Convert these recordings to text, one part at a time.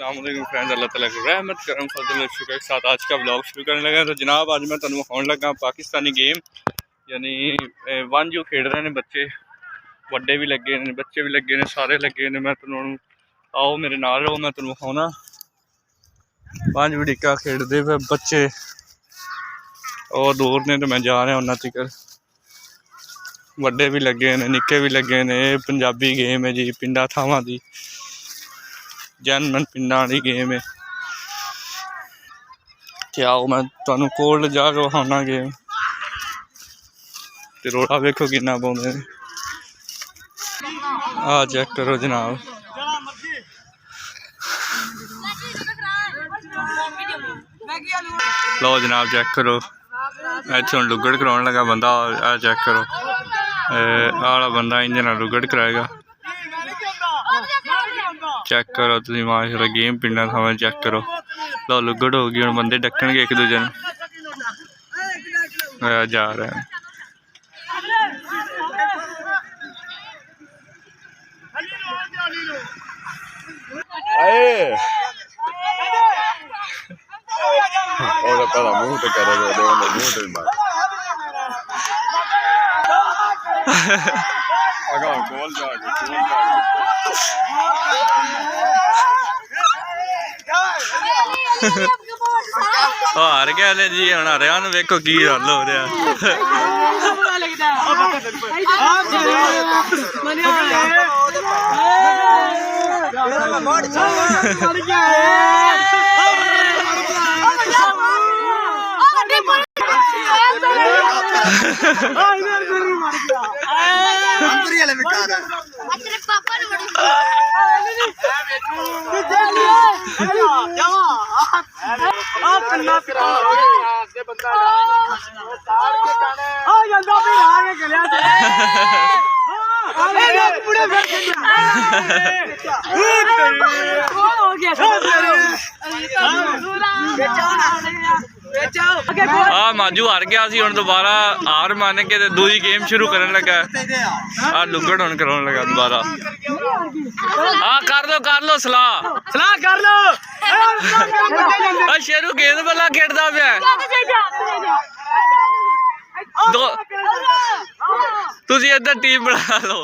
अस्सलाम वालेकुम फ्रेंड्स, अल्लाह ताला की रहमत करम फजल शुक्र के साथ आज का ब्लॉग शुरू करने लगा। तो जनाब आज मैं तुहानू विखाउण लगा पाकिस्तानी गेम यानी वन जो खेड रहे हैं बच्चे, बड़े भी लगे ने, बच्चे भी लगे ने, सारे लगे ने। मैं तुहानू आओ मेरे नाल रहो, मैं तुहानू विखाउणा पंज वड़ीका खेडदे पे बच्चे और दूर ने, तो मैं जा रहा उन्हां तक। वड्डे भी लगे ने, निक्के भी लगे ने। पंजाबी गेम है जी, पिंडा थावां दी जनमन पिंडा वाली गेम है। क्या आओ मैं तुहानू कोल जाके विखाउणा गेम, ते रोड़ा वेखो किन्ना पाउंदे ने। आ चेक करो जनाब, लो जनाब चेक करो, इत्थे हुण लुगड़ कराउण लगा बंदा। आ चेक करो, आला बंदा इंजे नाल लुगड़ कराएगा। चेक करो तुसीं माशाअल्लाह गेम पिंडा थावां चेक करो। लो लुगड़ हो गई, हुण बंदे डक्कणगे एक दूजे नूं। जा रहे हैं मुंह तो करे मुंह तो मार गोल जाके हार गया ने जी। हुण हरिया नूं वेखो की हल हो रहा। माजू हार गया सी, हुण दोबारा हार मान के दूजी गेम शुरू करन लगा। आ लुगड़ हुण कराउण लगा दोबारा। हाँ कर लो सलाह कर लो। शेरू गेंद बल्ला खेडदा पिया। तुसी इधर टीम बना लो,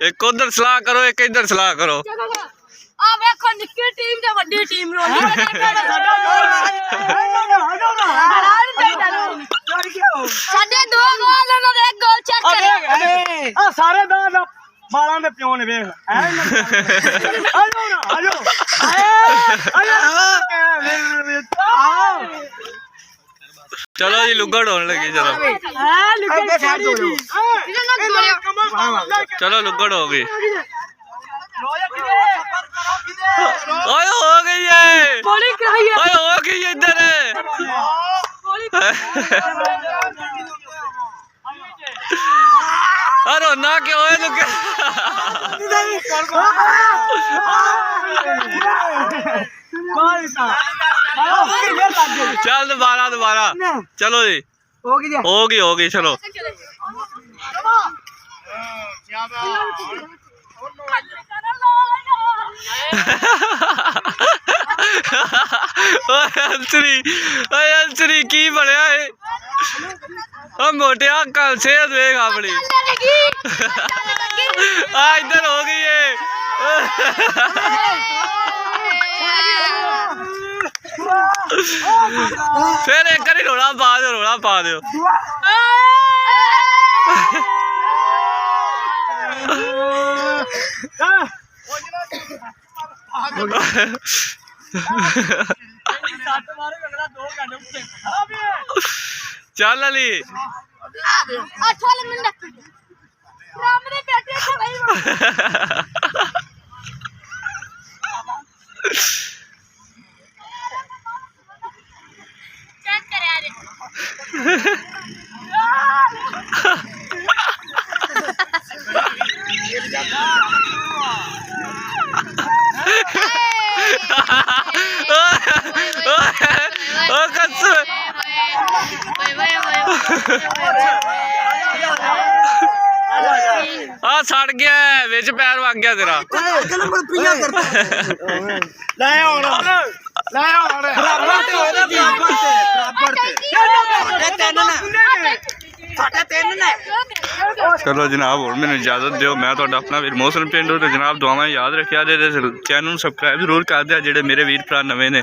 एक उधर सलाह करो, एक इधर सलाह करो। निक्की टीम ते वड्डी टीम साडे दो गोल ने, एक गोल चेक करे। आ सारे दाल बालां दे पिओ ने वेख। चलो जी लुगड़ होने लगी। चलो लुगड़ हो गई। ओए हो गई है, ओए हो गई है इधर। अरे ना क्यों है लुगड़। चल दोबारा चलो जी, हो गई चलो। अंसरी की बनया है मोटिया, कल सेहत वेख अपनी। इधर हो गई है। फिर एक बारी रोड़ा पा दो। चल अली सड़ गया ਵਿੱਚ ਪੈਰ ਵਗ ਗਿਆ ਤੇਰਾ ਲੈ ਹੁਣ ਬਰਾਬਰ ਤੇ ਹੋਇਆ ਜੀ ਬਰਾਬਰ ਤੇ ਚਲੋ ਜਨਾਬ ਹੁਣ ਮੈਨੂੰ ਇਜਾਜ਼ਤ ਦਿਓ ਮੈਂ ਤੁਹਾਡਾ ਆਪਣਾ ਵੀਰ ਮੋਹਸਨ ਪਿੰਡੂ ਤੇ ਜਨਾਬ ਦੁਆਵਾਂ ਯਾਦ ਰੱਖਿਆ ਤੇ ਚੈਨਲ ਨੂੰ ਸਬਸਕ੍ਰਾਈਬ ਜ਼ਰੂਰ ਕਰ ਦਿਆ ਜਿਹੜੇ ਮੇਰੇ ਵੀਰ ਭਰਾ ਨਵੇਂ ਨੇ